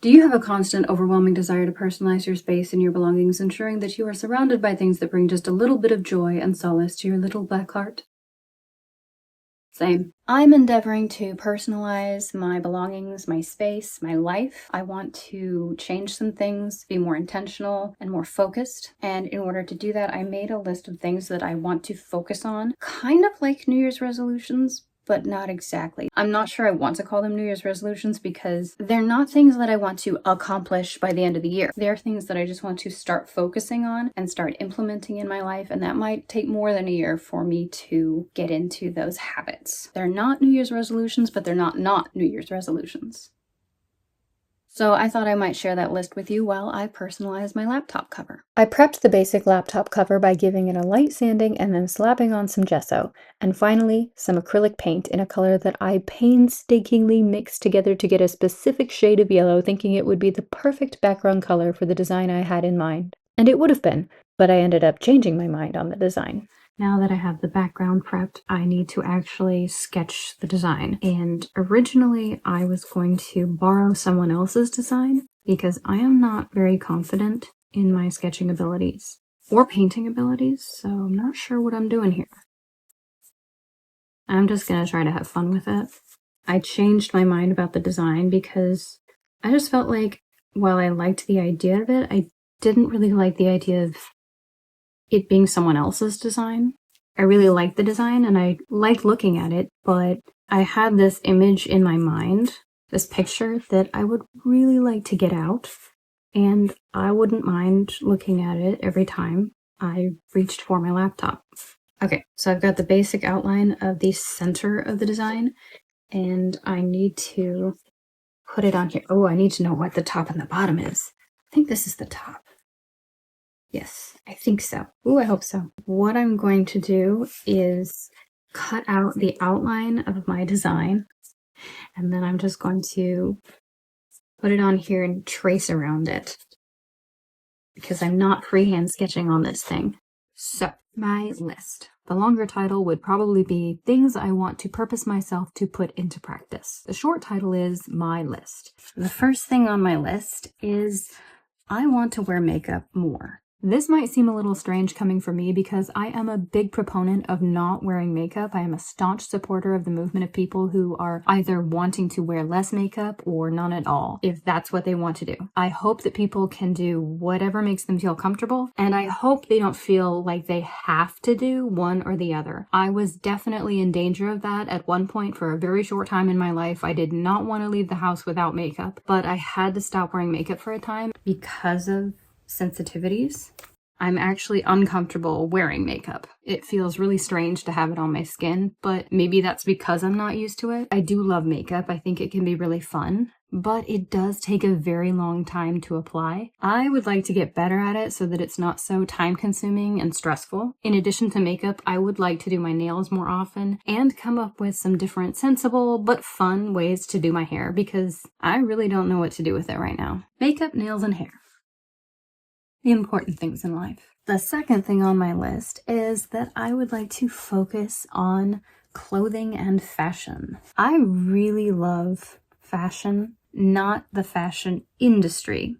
Do you have a constant, overwhelming desire to personalize your space and your belongings, ensuring that you are surrounded by things that bring just a little bit of joy and solace to your little black heart? Same. I'm endeavoring to personalize my belongings, my space, my life. I want to change some things, be more intentional and more focused. And in order to do that, I made a list of things that I want to focus on, kind of like New Year's resolutions, but not exactly. I'm not sure I want to call them New Year's resolutions because they're not things that I want to accomplish by the end of the year. They're things that I just want to start focusing on and start implementing in my life, and that might take more than a year for me to get into those habits. They're not New Year's resolutions, but they're not New Year's resolutions. So I thought I might share that list with you while I personalize my laptop cover. I prepped the basic laptop cover by giving it a light sanding and then slapping on some gesso, and finally some acrylic paint in a color that I painstakingly mixed together to get a specific shade of yellow, thinking it would be the perfect background color for the design I had in mind. And it would have been, but I ended up changing my mind on the design. Now that I have the background prepped, I need to actually sketch the design. And originally I was going to borrow someone else's design because I am not very confident in my sketching abilities or painting abilities, so I'm not sure what I'm doing here. I'm just gonna try to have fun with it. I changed my mind about the design because I just felt like while I liked the idea of it, I didn't really like the idea of it being someone else's design. I really liked the design and I liked looking at it, but I had this image in my mind, this picture that I would really like to get out, and I wouldn't mind looking at it every time I reached for my laptop. Okay, so I've got the basic outline of the center of the design, and I need to put it on here. Oh, I need to know what the top and the bottom is. I think this is the top. Yes, I think so. Ooh, I hope so. What I'm going to do is cut out the outline of my design, and then I'm just going to put it on here and trace around it because I'm not freehand sketching on this thing. So, my list. The longer title would probably be Things I Want to Purpose Myself to Put into Practice. The short title is My List. The first thing on my list is I want to wear makeup more. This might seem a little strange coming from me because I am a big proponent of not wearing makeup. I am a staunch supporter of the movement of people who are either wanting to wear less makeup or none at all, if that's what they want to do. I hope that people can do whatever makes them feel comfortable, and I hope they don't feel like they have to do one or the other. I was definitely in danger of that at one point for a very short time in my life. I did not want to leave the house without makeup, but I had to stop wearing makeup for a time because of sensitivities. I'm actually uncomfortable wearing makeup. It feels really strange to have it on my skin, but maybe that's because I'm not used to it. I do love makeup. I think it can be really fun, but it does take a very long time to apply. I would like to get better at it so that it's not so time-consuming and stressful. In addition to makeup, I would like to do my nails more often and come up with some different sensible but fun ways to do my hair because I really don't know what to do with it right now. Makeup, nails, and hair. The important things in life. The second thing on my list is that I would like to focus on clothing and fashion. I really love fashion, not the fashion industry,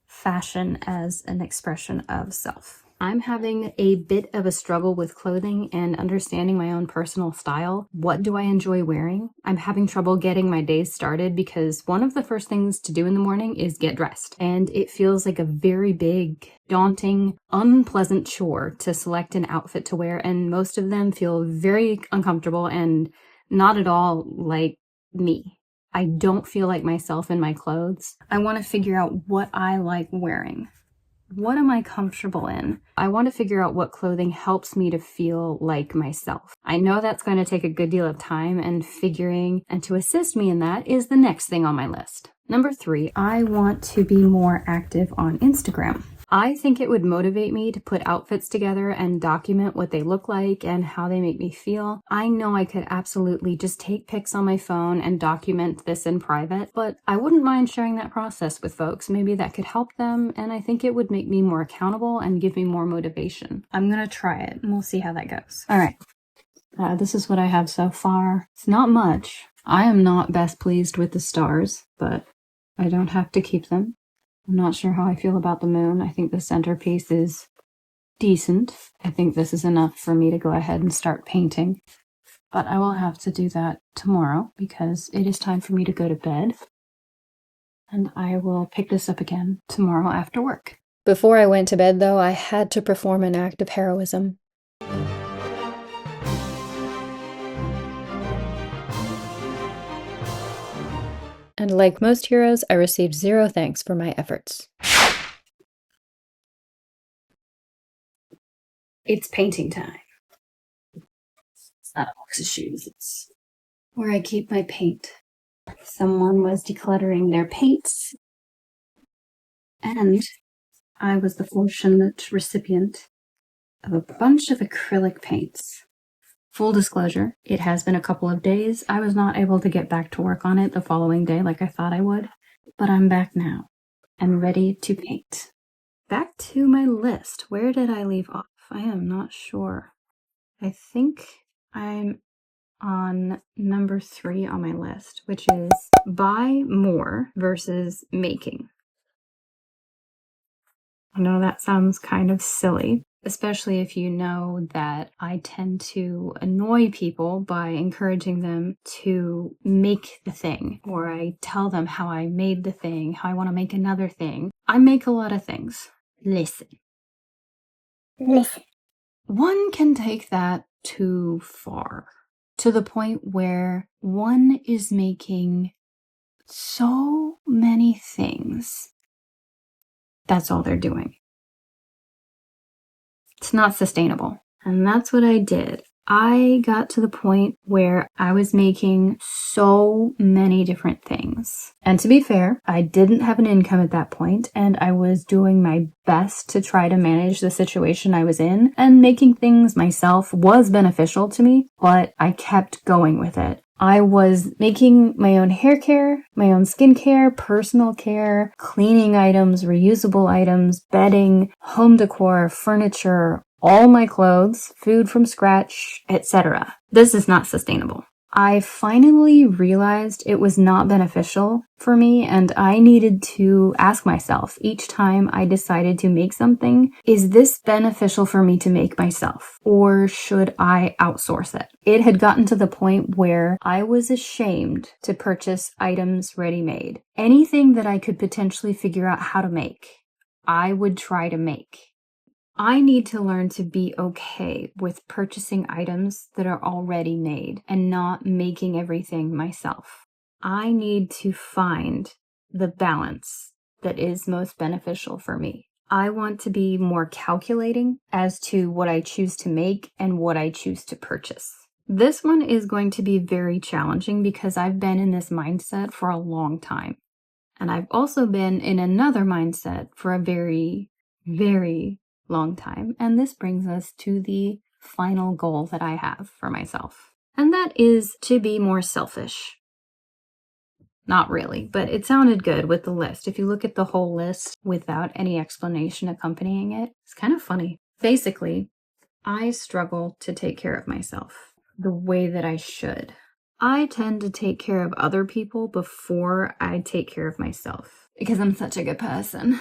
fashion as an expression of self. I'm having a bit of a struggle with clothing and understanding my own personal style. What do I enjoy wearing? I'm having trouble getting my days started because one of the first things to do in the morning is get dressed. And it feels like a very big, daunting, unpleasant chore to select an outfit to wear. And most of them feel very uncomfortable and not at all like me. I don't feel like myself in my clothes. I want to figure out what I like wearing. What am I comfortable in? I want to figure out what clothing helps me to feel like myself. I know that's going to take a good deal of time and figuring, and to assist me in that is the next thing on my list. Number 3, I want to be more active on Instagram. I think it would motivate me to put outfits together and document what they look like and how they make me feel. I know I could absolutely just take pics on my phone and document this in private, but I wouldn't mind sharing that process with folks. Maybe that could help them, and I think it would make me more accountable and give me more motivation. I'm gonna try it, and we'll see how that goes. All right, this is what I have so far. It's not much. I am not best pleased with the stars, but I don't have to keep them. I'm not sure how I feel about the moon. I think the centerpiece is decent. I think this is enough for me to go ahead and start painting. But I will have to do that tomorrow because it is time for me to go to bed. And I will pick this up again tomorrow after work. Before I went to bed, though, I had to perform an act of heroism. And like most heroes, I received 0 thanks for my efforts. It's painting time. It's not a box of shoes, it's where I keep my paint. Someone was decluttering their paints, and I was the fortunate recipient of a bunch of acrylic paints. Full disclosure, it has been a couple of days. I was not able to get back to work on it the following day like I thought I would, but I'm back now and ready to paint. Back to my list. Where did I leave off? I am not sure. I think I'm on number 3 on my list, which is buy more versus making. I know that sounds kind of silly, especially if you know that I tend to annoy people by encouraging them to make the thing, or I tell them how I made the thing, how I want to make another thing. I make a lot of things. Listen. One can take that too far, to the point where one is making so many things. That's all they're doing. It's not sustainable. And that's what I did. I got to the point where I was making so many different things. And to be fair, I didn't have an income at that point, and I was doing my best to try to manage the situation I was in, and making things myself was beneficial to me, but I kept going with it. I was making my own hair care, my own skincare, personal care, cleaning items, reusable items, bedding, home decor, furniture, all my clothes, food from scratch, etc. This is not sustainable. I finally realized it was not beneficial for me, and I needed to ask myself each time I decided to make something, is this beneficial for me to make myself, or should I outsource it? It had gotten to the point where I was ashamed to purchase items ready-made. Anything that I could potentially figure out how to make, I would try to make. I need to learn to be okay with purchasing items that are already made and not making everything myself. I need to find the balance that is most beneficial for me. I want to be more calculating as to what I choose to make and what I choose to purchase. This one is going to be very challenging because I've been in this mindset for a long time. And I've also been in another mindset for a very, very long time. And this brings us to the final goal that I have for myself. And that is to be more selfish. Not really, but it sounded good with the list. If you look at the whole list without any explanation accompanying it, it's kind of funny. Basically, I struggle to take care of myself the way that I should. I tend to take care of other people before I take care of myself because I'm such a good person.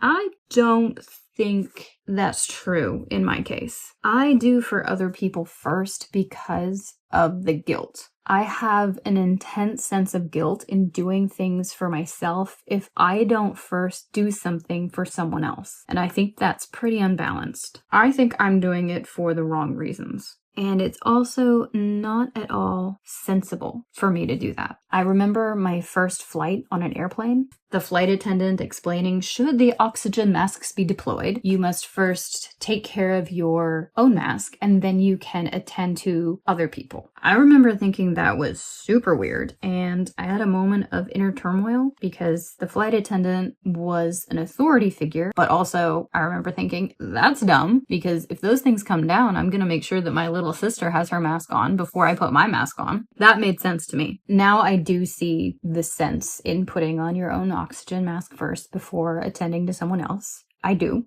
I don't think that's true in my case. I do for other people first because of the guilt. I have an intense sense of guilt in doing things for myself if I don't first do something for someone else. And I think that's pretty unbalanced. I think I'm doing it for the wrong reasons. And it's also not at all sensible for me to do that. I remember my first flight on an airplane, the flight attendant explaining, should the oxygen masks be deployed, you must first take care of your own mask and then you can attend to other people. I remember thinking that was super weird, and I had a moment of inner turmoil because the flight attendant was an authority figure, but also I remember thinking, that's dumb, because if those things come down, I'm gonna make sure that my little sister has her mask on before I put my mask on. That made sense to me. Now I do see the sense in putting on your own oxygen mask first before attending to someone else. I do.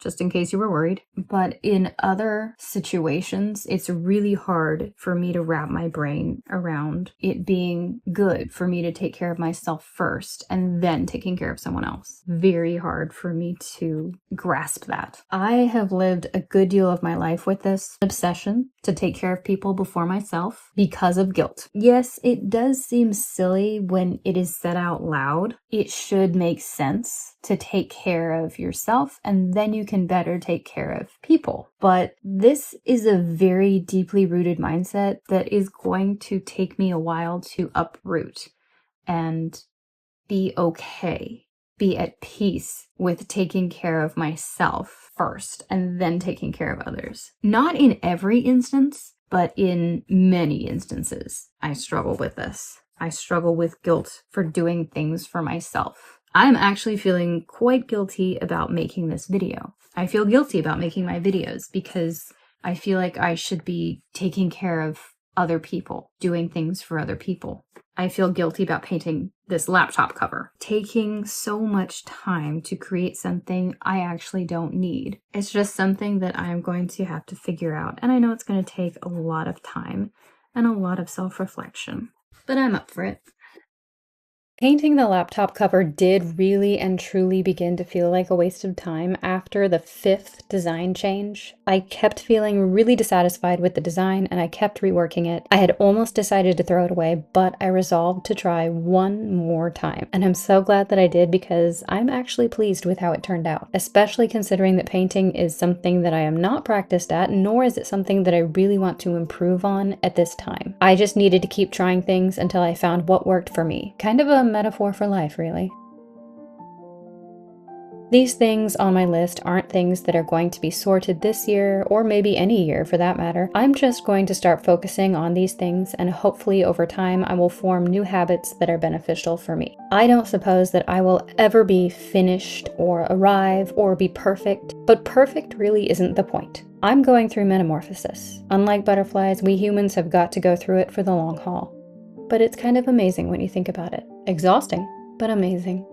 just in case you were worried. But in other situations, it's really hard for me to wrap my brain around it being good for me to take care of myself first and then taking care of someone else. Very hard for me to grasp that. I have lived a good deal of my life with this obsession to take care of people before myself because of guilt. Yes, it does seem silly when it is said out loud. It should make sense to take care of yourself and then you can better take care of people. But this is a very deeply rooted mindset that is going to take me a while to uproot and be okay, be at peace with taking care of myself first and then taking care of others. Not in every instance, but in many instances, I struggle with this. I struggle with guilt for doing things for myself. I'm actually feeling quite guilty about making this video. I feel guilty about making my videos because I feel like I should be taking care of other people, doing things for other people. I feel guilty about painting this laptop cover, taking so much time to create something I actually don't need. It's just something that I'm going to have to figure out, and I know it's going to take a lot of time and a lot of self-reflection, but I'm up for it. Painting the laptop cover did really and truly begin to feel like a waste of time after the 5th design change. I kept feeling really dissatisfied with the design and I kept reworking it. I had almost decided to throw it away, but I resolved to try one more time. And I'm so glad that I did because I'm actually pleased with how it turned out, especially considering that painting is something that I am not practiced at, nor is it something that I really want to improve on at this time. I just needed to keep trying things until I found what worked for me. Kind of a metaphor for life, really. These things on my list aren't things that are going to be sorted this year, or maybe any year for that matter. I'm just going to start focusing on these things, and hopefully over time I will form new habits that are beneficial for me. I don't suppose that I will ever be finished or arrive or be perfect, but perfect really isn't the point. I'm going through metamorphosis. Unlike butterflies, we humans have got to go through it for the long haul. But it's kind of amazing when you think about it. Exhausting, but amazing.